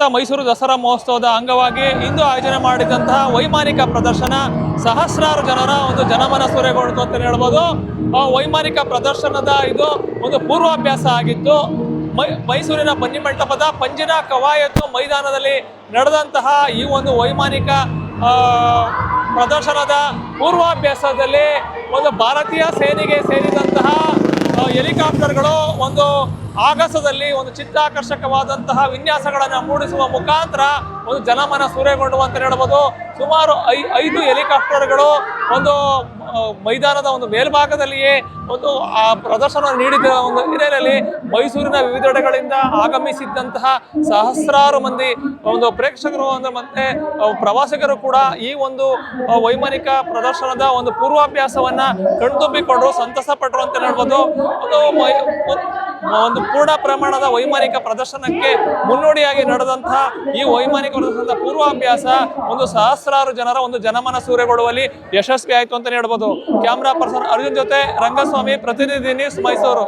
ಮೈಸೂರು ದಸರಾ ಮಹೋತ್ಸವದ ಅಂಗವಾಗಿ ಇಂದು ಆಯೋಜನೆ ಮಾಡಿದಂತಹ ವೈಮಾನಿಕ ಪ್ರದರ್ಶನ ಸಹಸ್ರಾರು ಜನರ ಒಂದು ಜನಮನ ಸೂರೆಗೊಂಡಿತು ಅಂತ ಹೇಳ್ಬೋದು. ವೈಮಾನಿಕ ಪ್ರದರ್ಶನದ ಇದು ಒಂದು ಪೂರ್ವಾಭ್ಯಾಸ ಆಗಿತ್ತು. ಮೈಸೂರಿನ ಬನ್ನಿಮಂಟಪದ ಪಂಜಿನ ಕವಾಯತು ಮೈದಾನದಲ್ಲಿ ನಡೆದಂತಹ ಈ ಒಂದು ವೈಮಾನಿಕ ಪ್ರದರ್ಶನದ ಪೂರ್ವಾಭ್ಯಾಸದಲ್ಲಿ ಒಂದು ಭಾರತೀಯ ಸೇನೆಗೆ ಸೇರಿದಂತಹ ಹೆಲಿಕಾಪ್ಟರ್ಗಳು ಒಂದು ಆಗಸದಲ್ಲಿ ಒಂದು ಚಿತ್ತಾಕರ್ಷಕವಾದಂತಹ ವಿನ್ಯಾಸಗಳನ್ನು ಮೂಡಿಸುವ ಮುಖಾಂತರ ಒಂದು ಜನಮನ ಸೂರೆಗೊಂಡು ಅಂತ ಹೇಳ್ಬೋದು. ಸುಮಾರು 5 ಹೆಲಿಕಾಪ್ಟರ್ಗಳು ಒಂದು ಮೈದಾನದ ಒಂದು ಮೇಲ್ಭಾಗದಲ್ಲಿಯೇ ಒಂದು ಆ ಪ್ರದರ್ಶನ ನೀಡಿದ ಒಂದು ಹಿನ್ನೆಲೆಯಲ್ಲಿ ಮೈಸೂರಿನ ವಿವಿಧೆಡೆಗಳಿಂದ ಆಗಮಿಸಿದ್ದಂತಹ ಸಹಸ್ರಾರು ಮಂದಿ ಒಂದು ಪ್ರೇಕ್ಷಕರು ಮತ್ತೆ ಪ್ರವಾಸಿಗರು ಕೂಡ ಈ ಒಂದು ವೈಮಾನಿಕ ಪ್ರದರ್ಶನದ ಒಂದು ಪೂರ್ವಾಭ್ಯಾಸವನ್ನ ಕಣ್ತುಂಬಿಕೊಂಡು ಸಂತಸ ಪಟ್ಟರು ಅಂತ ಹೇಳ್ಬೋದು. ಒಂದು ಪೂರ್ಣ ಪ್ರಮಾಣದ ವೈಮಾನಿಕ ಪ್ರದರ್ಶನಕ್ಕೆ ಮುನ್ನೋಡಿಯಾಗಿ ನಡೆದಂತಹ ಈ ವೈಮಾನಿಕ ಪ್ರದರ್ಶನದ ಪೂರ್ವಾಭ್ಯಾಸ ಒಂದು ಸಹಸ್ರಾರು ಜನರ ಒಂದು ಜನಮನ ಸೂರೆಗೊಳ್ಳುವಲ್ಲಿ ಯಶಸ್ವಿ ಆಯಿತು ಅಂತ ಹೇಳ್ಬೋದು. ಕ್ಯಾಮ್ರಾ ಪರ್ಸನ್ ಅರ್ಜುನ್ ಜೊತೆ ರಂಗಸ್ವಾಮಿ, ಪ್ರತಿನಿಧಿ ನ್ಯೂಸ್, ಮೈಸೂರು.